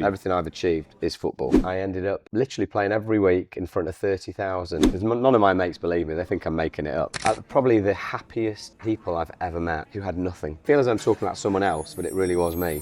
Everything I've achieved is football. I ended up literally playing every week in front of 30,000. Because none of my mates believe me, they think I'm making it up. Probably the happiest people I've ever met who had nothing. I feel as I'm talking about someone else, but it really was me.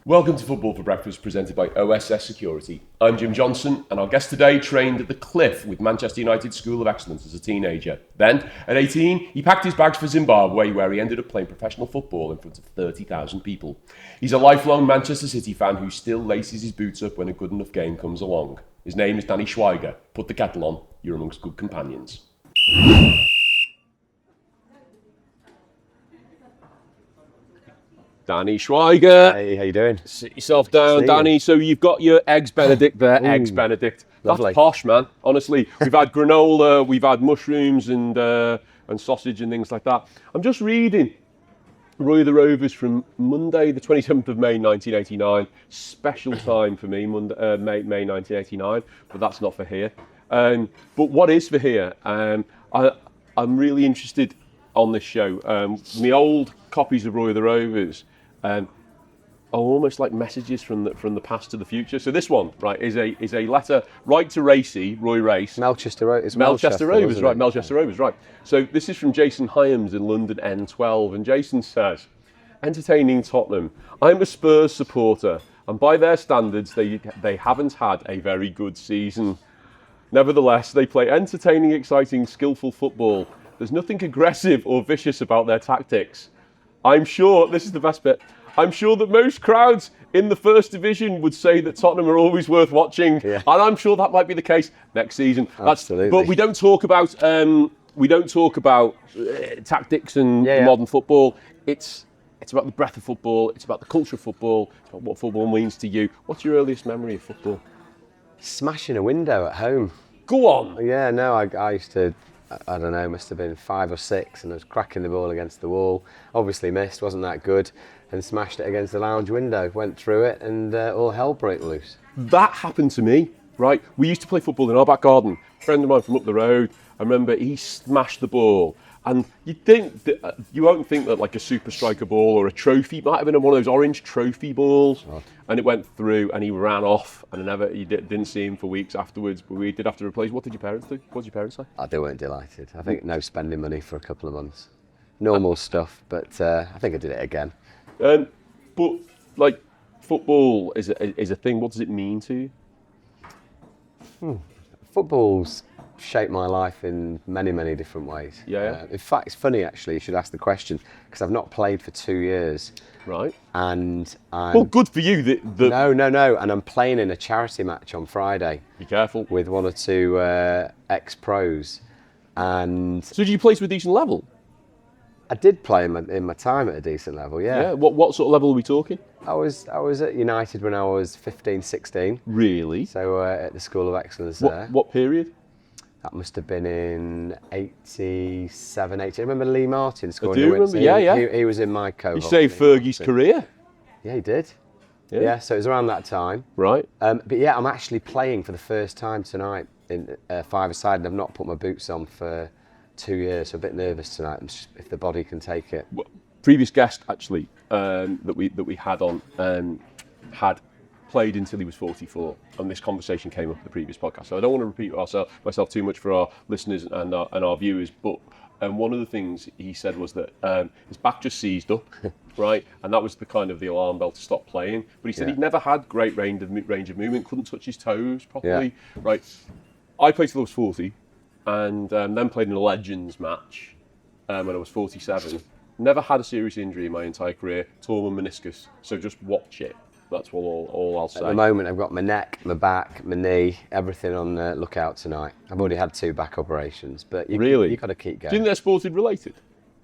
Welcome to Football for Breakfast, presented by OSS Security. I'm Jim Johnson, and our guest today trained at the Cliff with Manchester United School of Excellence as a teenager. Then, at 18, he packed his bags for Zimbabwe, where he ended up playing professional football in front of 30,000 people. He's a lifelong Manchester City fan who still laces his boots up when a good enough game comes along. His name is Danny Schweiger. Put the kettle on, you're amongst good companions. Danny Schweiger. Hey, how you doing? Sit yourself down, Danny. So you've got your Eggs Benedict there. Ooh, Eggs Benedict. Lovely. That's posh, man. Honestly, we've had granola, we've had mushrooms and sausage and things like that. I'm just reading Roy the Rovers from Monday, the 27th of May, 1989. Special time for me, Monday, May 1989. But that's not for here. But what is for here? I'm really interested on this show. My old copies of Roy the Rovers are almost like messages from the past to the future. So this one, right, is a letter right to Racy, Roy Race. Melchester Rovers, right? Melchester Rovers, right. So this is from Jason Hyams in London N12, and Jason says, entertaining Tottenham. I'm a Spurs supporter, and by their standards, they haven't had a very good season. Nevertheless, they play entertaining, exciting, skillful football. There's nothing aggressive or vicious about their tactics. I'm sure, this is the best bit, I'm sure that most crowds in the First Division would say that Tottenham are always worth watching, and I'm sure that might be the case next season. Absolutely. But we don't talk about tactics and modern football. It's about the breadth of football. It's about the culture of football. It's about what football means to you. What's your earliest memory of football? Smashing a window at home. Go on. Yeah, no, I used to. I don't know, must have been 5 or 6, and I was cracking the ball against the wall. Obviously missed, wasn't that good, and smashed it against the lounge window. Went through it, and all hell broke loose. That happened to me, right? We used to play football in our back garden. A friend of mine from up the road, I remember he smashed the ball. And you won't think that like a super striker ball or a trophy, might have been one of those orange trophy balls, and it went through and he ran off, and didn't see him for weeks afterwards, but we did have to replace. What did your parents do? What did your parents say? They weren't delighted. I think no spending money for a couple of months. Normal stuff, but I think I did it again. But like football is a thing. What does it mean to you? Football's shaped my life in many, many different ways. In fact, it's funny actually, you should ask the question, because I've not played for 2 years. Right. And well, good for you. No. And I'm playing in a charity match on Friday. Be careful. With 1 or 2 ex-pros. And so did you play to a decent level? I did play in my time at a decent level, yeah. What sort of level are we talking? I was at United when I was 15, 16. Really? So at the School of Excellence there. What period? That must have been in 87, 80. I remember Lee Martin scoring. I do remember, He was in my cohort. He saved Fergie's career. Yeah, he did. Yeah, so it was around that time. Right. But yeah, I'm actually playing for the first time tonight in 5-a-side, and I've not put my boots on for 2 years, so a bit nervous tonight, if the body can take it. Previous guest, actually, that we had on, had played until he was 44, and this conversation came up in the previous podcast. So I don't want to repeat myself too much for our listeners and our viewers, but one of the things he said was that his back just seized up, right, and that was the kind of the alarm bell to stop playing. But he said he'd never had great range of movement, couldn't touch his toes properly, right. I played till I was 40, and then played in a Legends match when I was 47. Never had a serious injury in my entire career, tore my meniscus, so just watch it. That's all I'll say. At the moment, I've got my neck, my back, my knee, everything on lookout tonight. I've already had 2 back operations, but you've got to keep going. Do you think they're sported related?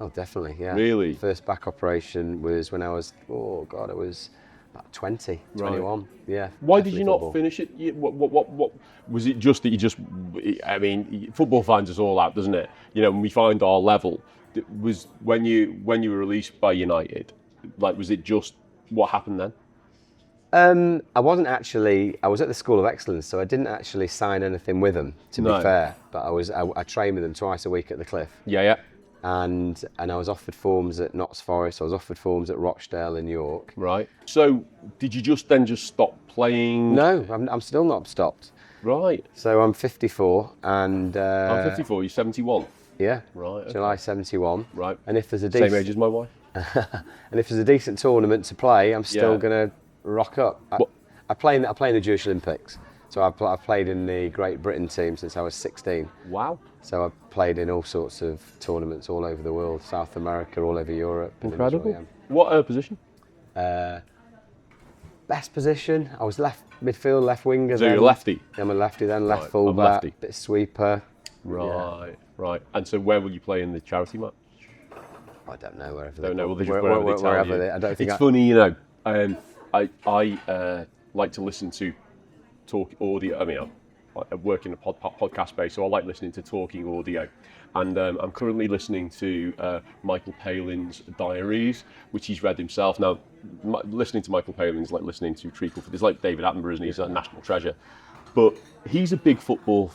Oh, definitely, yeah. Really? First back operation was when I was, it was about 20, 21, right. Yeah. Why did you not finish it? What was it just that you just, I mean, football finds us all out, doesn't it? You know, when we find our level, was when you were released by United, like, was it just what happened then? I wasn't actually. I was at the School of Excellence, so I didn't actually sign anything with them. To be fair, but I trained with them twice a week at the Cliff. Yeah. And I was offered forms at Notts Forest. I was offered forms at Rochdale in York. Right. So did you just stop playing? No, I'm still not stopped. Right. So I'm 54, and I'm 54. You're 71. Yeah. Right. Okay. July 71. Right. And if there's a same age as my wife. and if there's a decent tournament to play, I'm still gonna rock up. I play in the Jewish Olympics, so I've played in the Great Britain team since I was 16. Wow. So I've played in all sorts of tournaments all over the world, South America, all over Europe. Incredible. What position? Best position, I was left midfield, left winger. So you're a lefty? I'm a lefty then, left Right, fullback, lefty. bit of sweeper. Right. And so where will you play in the charity match? I don't know, wherever Don't know. Well, wherever they tell you. I don't think it's funny, you know. I like to listen to talk audio. I mean, I work in a podcast space, so I like listening to talking audio. And I'm currently listening to Michael Palin's diaries, which he's read himself. Now, listening to Michael Palin's like listening to treacle. It's like David Attenborough, isn't he? He's a national treasure. But he's a big football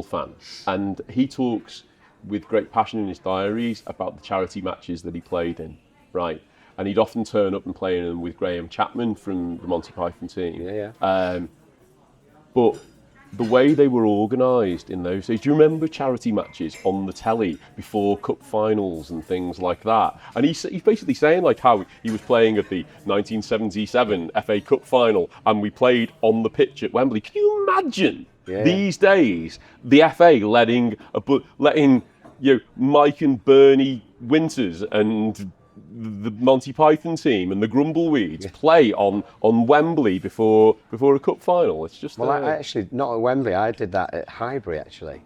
fan, and he talks with great passion in his diaries about the charity matches that he played in, right? And he'd often turn up and play in them with Graham Chapman from the Monty Python team. Yeah. But the way they were organised in those days, do you remember charity matches on the telly before cup finals and things like that? And he's basically saying like how he was playing at the 1977 FA Cup final and we played on the pitch at Wembley. Can you imagine these days the FA letting Mike and Bernie Winters and the Monty Python team and the Grumbleweeds play on Wembley before a cup final? It's just I actually not at Wembley. I did that at Highbury actually.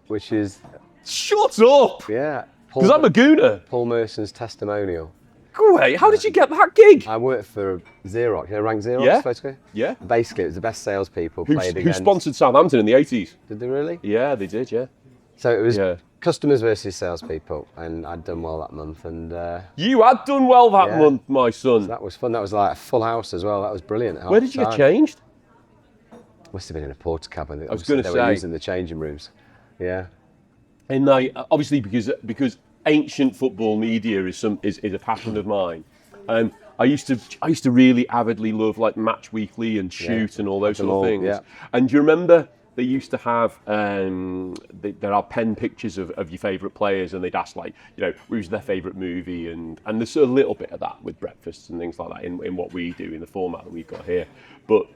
Which is shut up. Yeah, because I'm a gooner. Paul Merson's testimonial. Great. How did you get that gig? I worked for Xerox. You know, Rank Xerox? Yeah. Basically. Yeah. Basically, it was the best salespeople Who sponsored Southampton in the 80s? Did they really? Yeah, they did. Yeah. So it was customers versus salespeople, and I'd done well that month. And you had done well that month, my son. So that was fun. That was like a full house as well. That was brilliant. Where did you get changed? Must have been in a porter cabin. I was going to say they were using the changing rooms. Yeah. And obviously because ancient football media is a passion of mine. I used to really avidly love like Match Weekly and Shoot and all those sort of things. Yeah. And do you remember? They used to have, there are pen pictures of your favourite players, and they'd ask like, who's their favourite movie, and there's a little bit of that with breakfasts and things like that in what we do in the format that we've got here. But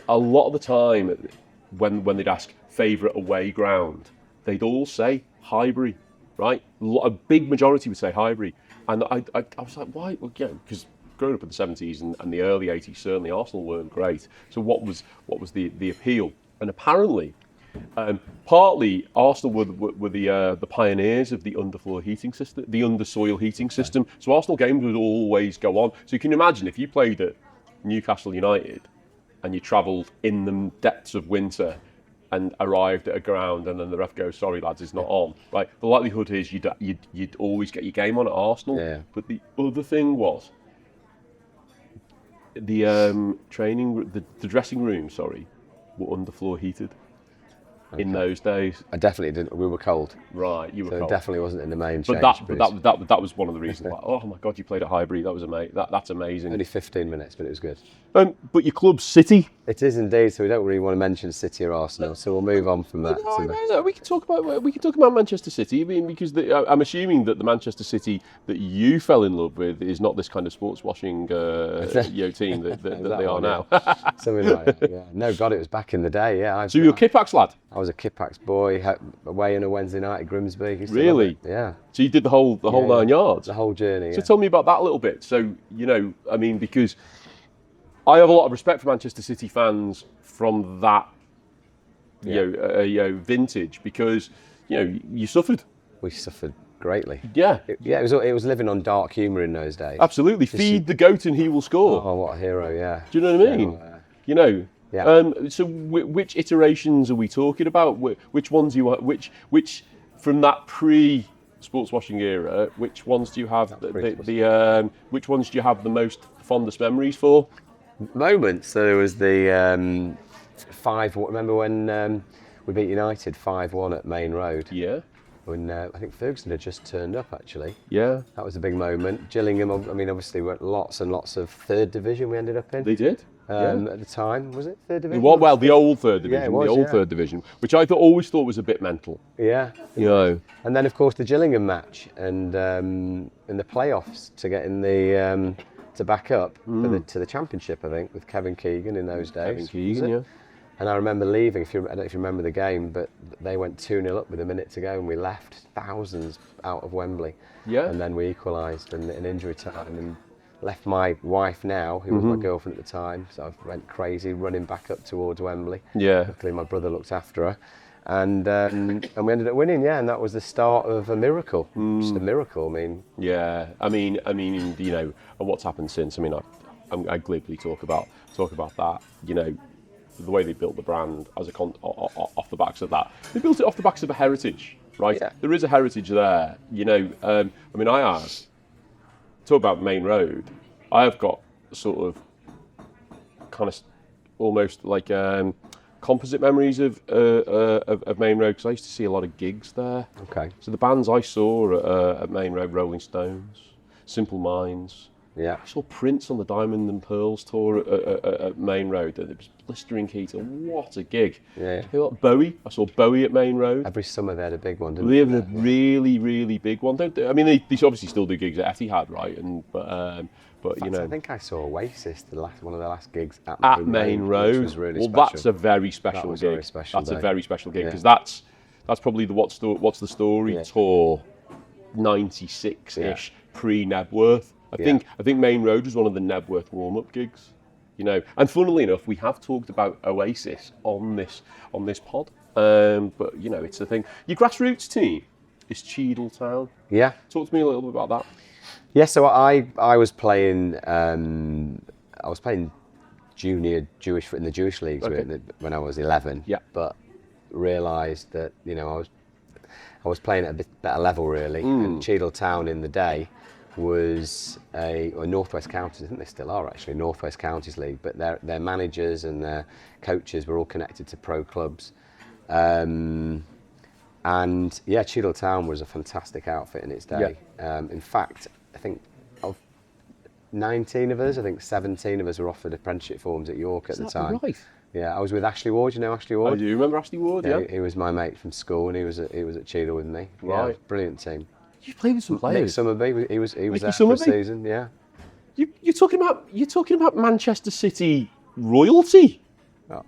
a lot of the time, when they'd ask favourite away ground, they'd all say Highbury, right? A big majority would say Highbury, and I was like, why? Well, because growing up in the 70s and the early 80s, certainly Arsenal weren't great. So what was the appeal? And apparently, partly Arsenal were the pioneers of the underfloor heating system, the undersoil heating system. So Arsenal games would always go on. So you can imagine if you played at Newcastle United and you travelled in the depths of winter and arrived at a ground and then the ref goes, sorry lads, it's not on. Right? The likelihood is you'd always get your game on at Arsenal. Yeah. But the other thing was the dressing room, were underfloor heated in those days. I definitely didn't. We were cold. Right, you were cold. It definitely wasn't in the main change. But that was one of the reasons. Like, oh my God, you played at Highbury. That was amazing. That's amazing. Only 15 minutes, but it was good. But your club's City. It is indeed. So we don't really want to mention City or Arsenal. So we'll move on from that. No, we can talk about Manchester City. I mean, because I'm assuming that the Manchester City that you fell in love with is not this kind of sports washing team that they are now. Something like that. Yeah. No, God, it was back in the day. Yeah. So you're a Kippax lad. I was a Kippax boy, away on a Wednesday night at Grimsby. Really? Yeah. So you did the whole 9 yards? The whole journey. So tell me about that a little bit. So, I mean, because I have a lot of respect for Manchester City fans from that, vintage, because, you suffered. We suffered greatly. Yeah. It was living on dark humour in those days. Absolutely. Feed the goat and he will score. Oh, what a hero, yeah. Do you know what I mean? Yeah. So which iterations are we talking about? Which ones which from that sports washing era, which ones do you have pretty which ones do you have the most fondest memories for? Moments. So there was the 5. Remember when we beat United 5-1 at Maine Road? Yeah. When I think Ferguson had just turned up actually. Yeah. That was a big moment. Gillingham, I mean, obviously, we had lots and lots of 3rd division we ended up in. They did. At the time, was it 3rd division? Well, the old 3rd division, Yeah, it was, the old yeah. 3rd division, which I always thought was a bit mental. Yeah. You know. And then, of course, the Gillingham match and in the playoffs to get in the to back up to the championship, I think, with Kevin Keegan in those days. Kevin Keegan, yeah. And I remember leaving. I don't know if you remember the game, but they went 2-0 up with a minute to go, and we left thousands out of Wembley. Yeah. And then we equalised in injury time and left my wife now, who was my girlfriend at the time. So I went crazy running back up towards Wembley. Yeah. Luckily, my brother looked after her. And we ended up winning, yeah, and that was the start of a miracle. Just a miracle, I mean. Yeah, I mean, you know, and what's happened since. I mean, I glibly talk about that. You know, the way they built the brand as off the backs of that. They built it off the backs of a heritage, right? Yeah. There is a heritage there. You know, I mean, talk about Main Road. I have got sort of kind of almost like composite memories of Main Road, because I used to see a lot of gigs there. Okay. So the bands I saw at Main Road: Rolling Stones, Simple Minds. Yeah. I saw Prince on the Diamond and Pearls tour at Main Road. It was blistering heat. What a gig! Yeah. You know what? Bowie. I saw Bowie at Main Road. Every summer they had a big one, didn't They they? have a really, really big one, don't they? I mean, they obviously still do gigs at Etihad, right? But you know, I think I saw Oasis, one of the last gigs at Main Road. which was really well, special. that's a very special was gig. a very special that's day. a very special gig, Yeah. because that's probably the What's the Story Yeah. tour, 96-ish, pre-Nebworth. I think Main Road was one of the Nebworth warm-up gigs. You know, and funnily enough, we have talked about Oasis on this pod. But you know, it's the thing. Your grassroots team is Cheadle Town. Yeah. Talk to me a little bit about that. Yeah, so I was playing junior Jewish in the Jewish leagues when I was 11. Yeah. But realised that, you know, I was playing at a bit better level really. And Cheadle Town in the day was a Northwest Counties. I think they still are actually Northwest Counties League, but their managers and their coaches were all connected to pro clubs. And yeah, Cheadle Town was a fantastic outfit in its day. In fact, I think of 19 of us, I think 17 of us were offered apprenticeship forms at York at the time. Right. Yeah, I was with Ashley Ward. You know Ashley Ward? I do remember Ashley Ward. Yeah. He was my mate from school, and he was at Cheadle with me. Right. Yeah, brilliant team. You played with some Nick players. Summerby, he was there for a Summerby? season. Yeah. You're talking about Manchester City royalty. Oh,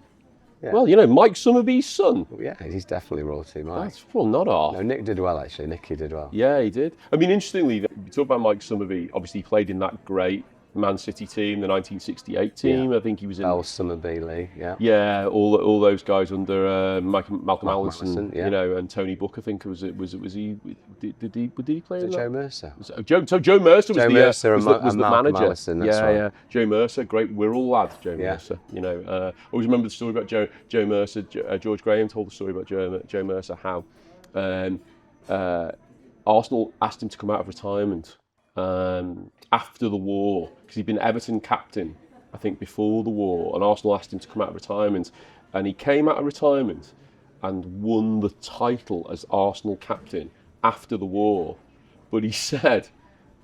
yeah. Well, you know, Mike Summerby's son. Yeah, he's definitely royalty, Mike. That's well, not off. No, Nick did well actually. Nicky did well. Yeah, he did. I mean, interestingly, you talk about Mike Summerby. Obviously, he played in that great Man City team, the 1968 team. Yeah. I think he was in. Bell Summerby Lee. Yeah. Yeah, all those guys under Malcolm Allison, Allison, yeah. you know, and Tony Book. I think was he? Did he play? Was in it that? Joe Mercer? Joe Mercer was Joe the Mercer was and the Malcolm manager. Allison, that's right. Yeah. Joe Mercer, great Wirral lad. Joe Yeah. Mercer. You know, always remember the story about Joe Mercer. George Graham told the story about Joe Mercer how Arsenal asked him to come out of retirement after the war, because he'd been Everton captain, I think, before the war, and Arsenal asked him to come out of retirement, and he came out of retirement and won the title as Arsenal captain after the war. But he said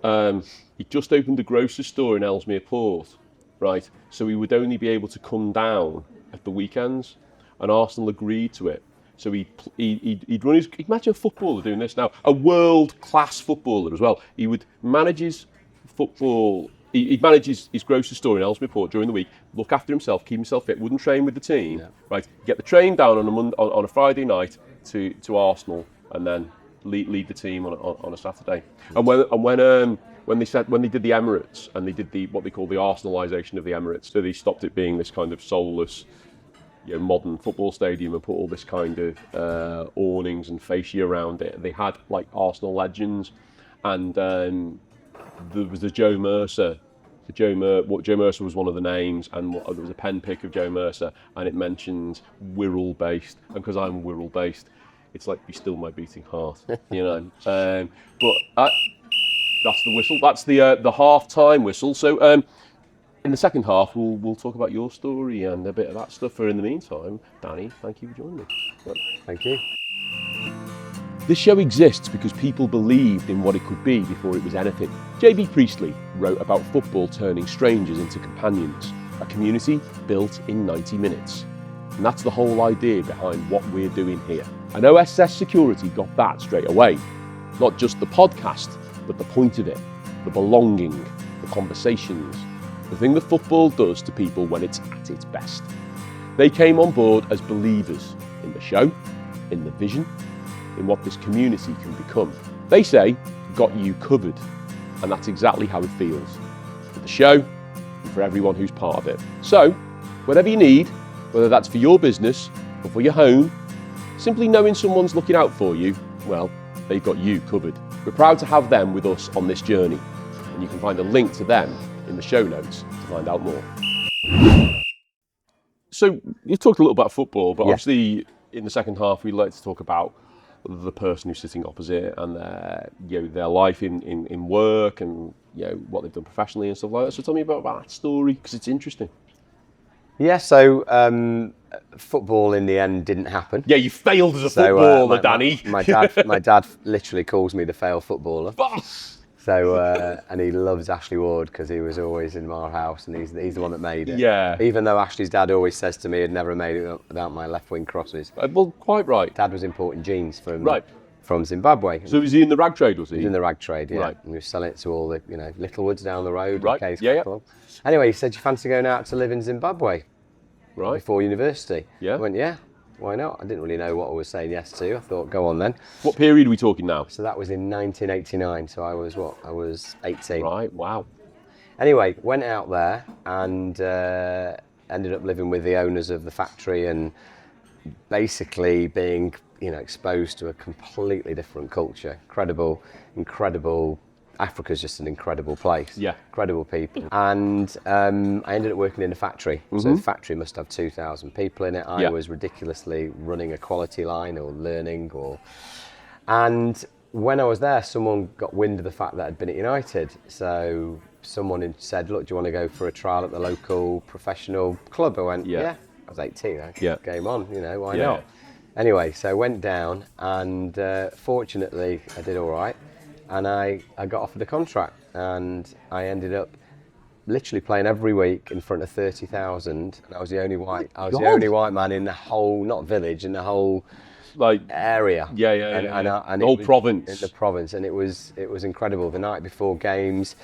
he just opened a grocer's store in Ellesmere Port, right? So he would only be able to come down at the weekends, and Arsenal agreed to it. So he'd run his. Imagine a footballer doing this now, a world-class footballer as well. He would manage his football. He'd manage his grocery store in Ellesmere Port during the week, look after himself, keep himself fit, wouldn't train with the team, right? Get the train down on a Friday night to Arsenal, and then lead the team on a Saturday. And when they did the Emirates, and they did what they call the Arsenalisation of the Emirates, so they stopped it being this kind of soulless, you know, modern football stadium, and put all this kind of awnings and fascia around it. They had like Arsenal legends, and there was the Joe Mercer. Joe Mercer was one of the names, and there was a pen pick of Joe Mercer, and it mentioned Wirral based. And because I'm Wirral based, It's like Be Still My Beating Heart, you know. But that's the whistle. That's the half-time whistle. So in the second half, we'll talk about your story and a bit of that stuff. For in the meantime, Danny, thank you for joining me. Thank you. This show exists because people believed in what it could be before it was anything. J.B. Priestley wrote about football turning strangers into companions, a community built in 90 minutes. And that's the whole idea behind what we're doing here. And OSS Security got that straight away. Not just the podcast, but the point of it, the belonging, the conversations, the thing that football does to people when it's at its best. They came on board as believers in the show, in the vision, in what this community can become. They say, got you covered. And that's exactly how it feels for the show and for everyone who's part of it. So, whatever you need, whether that's for your business or for your home, simply knowing someone's looking out for you, well, they've got you covered. We're proud to have them with us on this journey, and you can find a link to them in the show notes to find out more. So, you talked a little about football, but obviously in the second half we'd like to talk about the person who's sitting opposite and their life in work and what they've done professionally and stuff like that. So tell me about that story, because it's interesting. Yeah, so football in the end didn't happen. Yeah, you failed as a footballer, Danny. My dad literally calls me the failed footballer. Boss! So, and he loves Ashley Ward because he was always in our house and he's the one that made it. Yeah. Even though Ashley's dad always says to me he'd never made it without my left wing crosses. Well, quite right. Dad was importing jeans from Zimbabwe. So was he in the rag trade, was he? He was in the rag trade, yeah. Right. And he was selling it to all the, Littlewoods down the road. Right, yeah. Anyway, he said, you fancy going out to live in Zimbabwe? Right. Before university. Yeah. I went, yeah. Why not? I didn't really know what I was saying yes to. I thought, go on then. What period are we talking now? So that was in 1989. So I was what? I was 18. Right, wow. Anyway, went out there and ended up living with the owners of the factory and basically being, exposed to a completely different culture. Incredible. Africa's just an incredible place. Yeah. Incredible people. And I ended up working in a factory. Mm-hmm. So the factory must have 2,000 people in it. I was ridiculously running a quality line or learning and when I was there, someone got wind of the fact that I'd been at United. So someone had said, look, do you want to go for a trial at the local professional club? I went, yeah. I was 18, game on, why not? Anyway, so I went down and fortunately I did all right. And I got offered a contract and I ended up literally playing every week in front of 30,000 and I was the only white man in the whole, not village, in the whole area. And the whole province. In the province, and it was incredible. The night before games,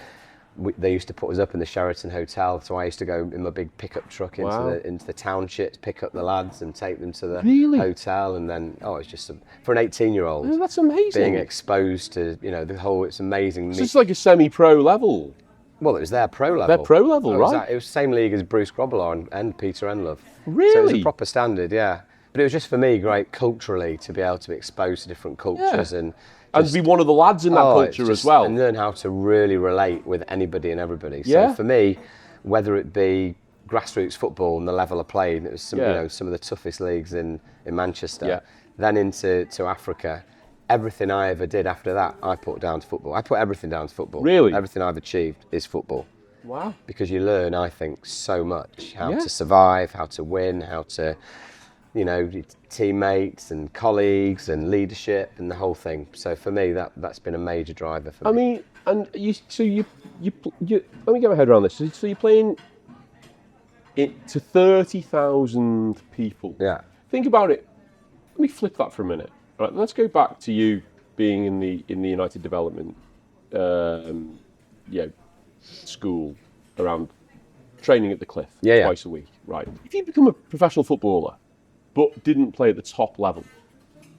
they used to put us up in the Sheraton Hotel, so I used to go in my big pickup truck into the township, pick up the lads and take them to the hotel, and then it's just for an 18-year-old. Oh, that's amazing. Being exposed to the whole, it's amazing. So it's like a semi-pro level. Well, it was their pro level. Their pro level, right? It was the same league as Bruce Grobbelaar and Peter Ndlovu. Really? So it was a proper standard, yeah. But it was just for me great culturally to be able to be exposed to different cultures and to be one of the lads in that culture as well. And learn how to really relate with anybody and everybody. So for me, whether it be grassroots football and the level I played, it was some of the toughest leagues in Manchester, then into Africa, everything I ever did after that, I put down to football. I put everything down to football. Really? Everything I've achieved is football. Wow. Because you learn, I think, so much. How to survive, how to win, how to... teammates and colleagues and leadership and the whole thing. So for me, that's been a major driver for me. I mean, and you let me get my head around this. So you're playing it to 30,000 people. Yeah. Think about it. Let me flip that for a minute. Right. Let's go back to you being in the United Development, school around training at the Cliff twice a week. Right. If you become a professional footballer, but didn't play at the top level,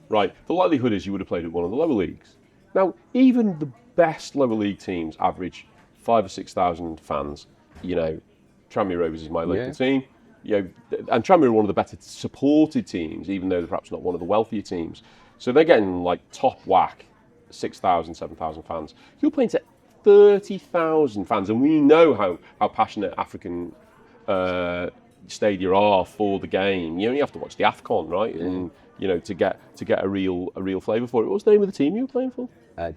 right? The likelihood is you would have played at one of the lower leagues. Now, even the best lower league teams average 5,000 or 6,000 fans. Tranmere Rovers is my local team. And Tranmere are one of the better supported teams, even though they're perhaps not one of the wealthier teams. So they're getting top whack, 6,000, 7,000 fans. You're playing to 30,000 fans, and we know how passionate African stadia are for the game. You only have to watch the AFCON, right? And to get a real flavour for it. What was the name of the team you were playing for?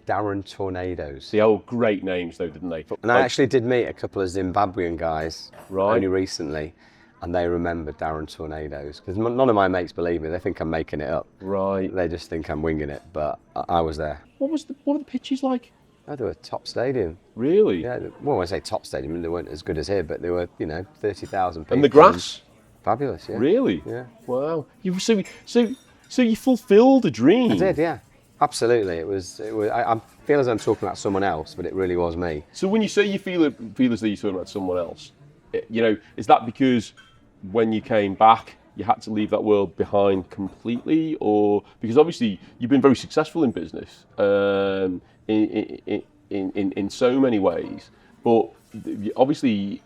Darren Tornadoes. The old great names though, didn't they? And I actually did meet a couple of Zimbabwean guys Right. only recently, and they remember Darren Tornadoes, because none of my mates believe me. They think I'm making it up. Right. They just think I'm winging it, but I was there. What were the pitches like? Oh, they were top stadium. Really? Yeah, well, when I say top stadium, they weren't as good as here, but they were, 30,000 people. And the grass? Fabulous, yeah. Really? Yeah. Wow. So you fulfilled a dream. I did, yeah. Absolutely. It was. I feel as I'm talking about someone else, but it really was me. So when you say you feel as though you're talking about someone else, is that because when you came back, you had to leave that world behind completely, or because obviously you've been very successful in business in so many ways, but obviously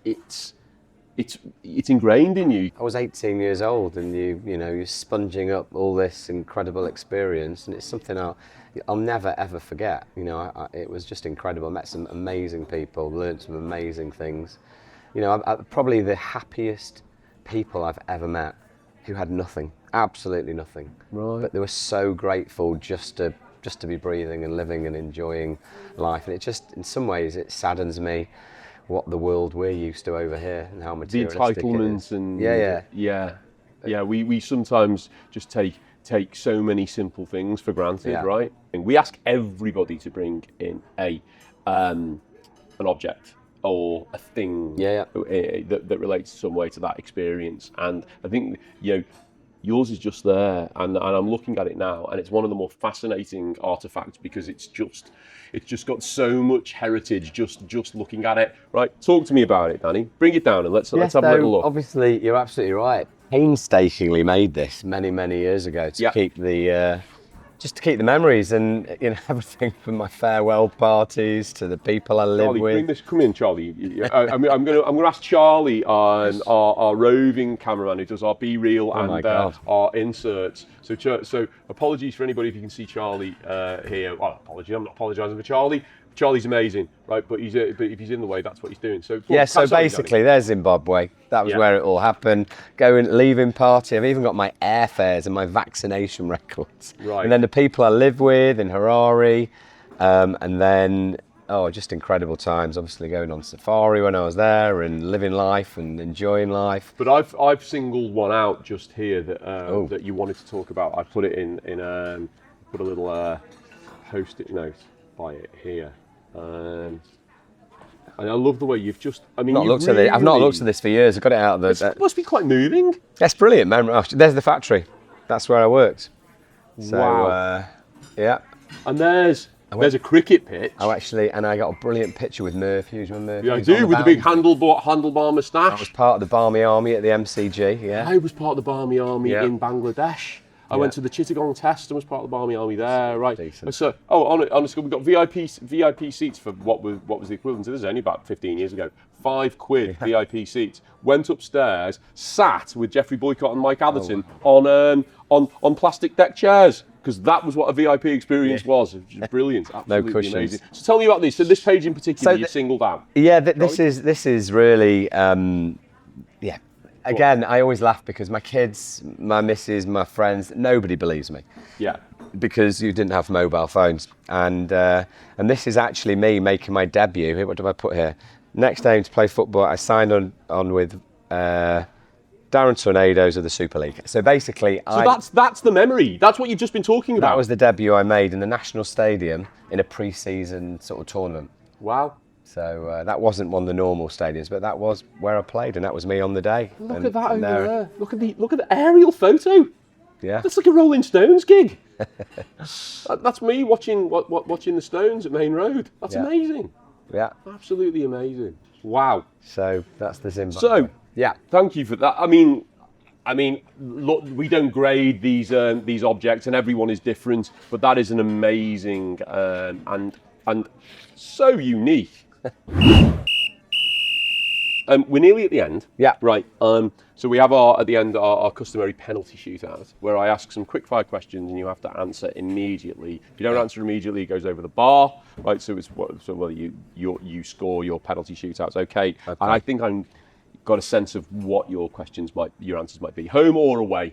it's ingrained in you. I was 18 years old, and you're sponging up all this incredible experience, and it's something I'll never ever forget. It was just incredible. I met some amazing people, learned some amazing things. I'm probably the happiest people I've ever met who had nothing, absolutely nothing. Right. But they were so grateful just to be breathing and living and enjoying life. And it just, in some ways, it saddens me what the world we're used to over here and how The materialistic entitlements it is. yeah. We sometimes just take so many simple things for granted, Yeah. right? And we ask everybody to bring in an object or a thing that relates some way to that experience. And I think yours is just there, and I'm looking at it now, and it's one of the more fascinating artifacts because it's just got so much heritage just looking at it. Right, talk to me about it, Danny. Bring it down and let's have a little look. Obviously, you're absolutely right. Painstakingly made this many years ago to keep the just to keep the memories and everything from my farewell parties to the people I live Charlie, with. come in, Charlie. I'm going to ask Charlie, our roving cameraman who does our B-reel and our inserts. So apologies for anybody if you can see Charlie here. Well, apologies. I'm not apologising for Charlie. Charlie's amazing, right? But if he's in the way, that's what he's doing. So So basically, there's Zimbabwe. That was where it all happened. Leaving party. I've even got my airfares and my vaccination records. Right. And then the people I live with in Harare, and then just incredible times. Obviously, going on safari when I was there and living life and enjoying life. But I've singled one out just here that you wanted to talk about. I put it in put a little post-it note by it here. And I love the way you've just. I've not looked at this for years. I got it out of the. It must be quite moving. That's brilliant, man. There's the factory. That's where I worked. So, wow. Yeah. And there's a cricket pitch. Oh, actually, and I got a brilliant picture with Murph. Hughes when Murph. Yeah, I do, with the big handlebar moustache. I was part of the Barmy Army at the MCG. Yeah. I was part of the Barmy Army in Bangladesh. I went to the Chittagong test and was part of the Barmy Army there, right? Decent. So, on the school, we got VIP seats for what was the equivalent to this only about 15 years ago. £5 VIP seats. Went upstairs, sat with Jeffrey Boycott and Mike Atherton on plastic deck chairs because that was what a VIP experience was. It was brilliant, absolutely no cushions. amazing. So tell me about this. So this page in particular, you singled out. Yeah, this is really. Again, I always laugh because my kids, my missus, my friends, nobody believes me. Yeah. Because you didn't have mobile phones. And this is actually me making my debut. What do I put here? Next aim to play football, I signed on with Darren Tornadoes of the Super League. So basically, that's the memory. That's what you've just been talking about. That was the debut I made in the National Stadium in a pre-season sort of tournament. Wow. So that wasn't one of the normal stadiums, but that was where I played, and that was me on the day. Look at that over there. Look at the aerial photo. Yeah. That's like a Rolling Stones gig. That's me watching the Stones at Maine Road. That's amazing. Yeah. Absolutely amazing. Wow. So that's the Zimbabwe. So thank you for that. I mean, look, we don't grade these objects, and everyone is different. But that is an amazing and so unique. We're nearly at the end. Yeah. Right. So we have at the end our customary penalty shootout, where I ask some quick fire questions and you have to answer immediately. If you don't answer immediately, it goes over the bar. Right. So whether you score your penalty shootouts. Okay. And I think I've got a sense of what your answers might be. Home or away?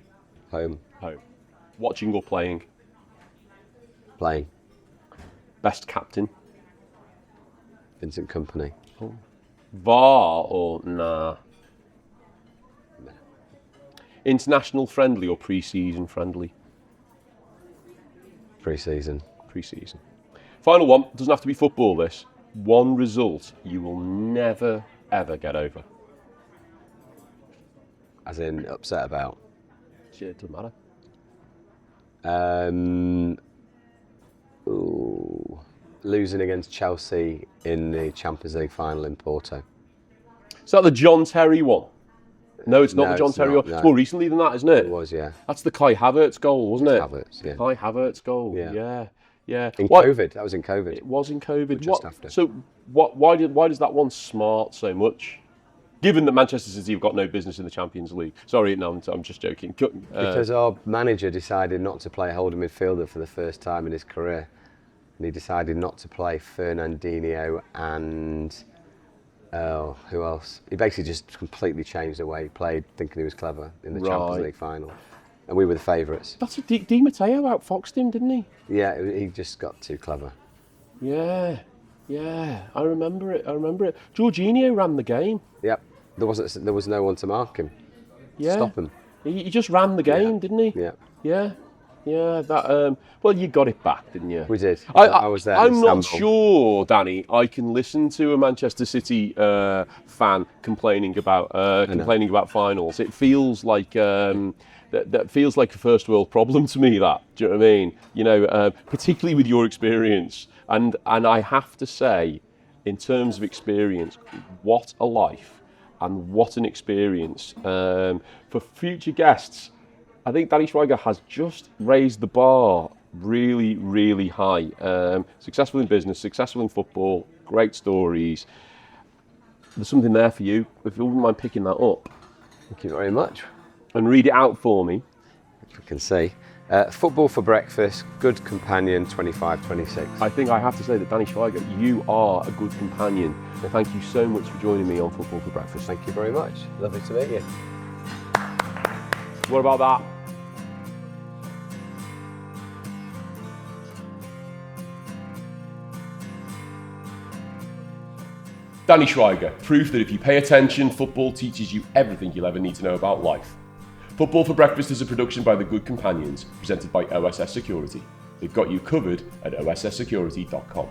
Home. watching or playing? Playing. Best captain? Vincent Kompany. VAR or nah? International friendly or pre-season friendly? Pre-season. Pre-season. Final one, doesn't have to be football this. One result you will never, ever get over. As in upset about. Shit, it doesn't matter. Losing against Chelsea in the Champions League final in Porto. Is that the John Terry one? No, it's not the John it's Terry not, one. no. It's more recently than that, isn't it? It was, yeah. That's the Kai Havertz goal, wasn't it? Havertz, yeah. Kai Havertz goal, Yeah. yeah. In COVID, that was in COVID. It was in COVID. Just after. So why does that one smart so much? Given that Manchester City have got no business in the Champions League. Sorry, no, I'm just joking. Because our manager decided not to play holding midfielder for the first time in his career. And he decided not to play Fernandinho and... who else? He basically just completely changed the way he played, thinking he was clever in the Champions League final. And we were the favourites. That's a Di Matteo outfoxed him, didn't he? Yeah, he just got too clever. Yeah, I remember it. Jorginho ran the game. Yep, there was no one to mark him. Yeah. Stop him. He just ran the game, didn't he? Yeah. Yeah, that. Well, you got it back, didn't you? We did. I was there. I'm not sure, Danny. I can listen to a Manchester City fan complaining about finals. It feels like that feels like a first world problem to me. That, do you know what I mean? You know, particularly with your experience, and I have to say, in terms of experience, what a life and what an experience for future guests. I think Danny Schweiger has just raised the bar really, really high. Successful in business, successful in football, great stories. There's something there for you, if you wouldn't mind picking that up. Thank you very much. And read it out for me. If you can see. Football for breakfast, good companion, 25-26. I think I have to say that Danny Schweiger, you are a good companion. Thank you so much for joining me on Football for Breakfast. Thank you very much. Lovely to meet you. What about that? Danny Schweiger, proof that if you pay attention, football teaches you everything you'll ever need to know about life. Football for Breakfast is a production by The Good Companions, presented by OSS Security. They've got you covered at osssecurity.com.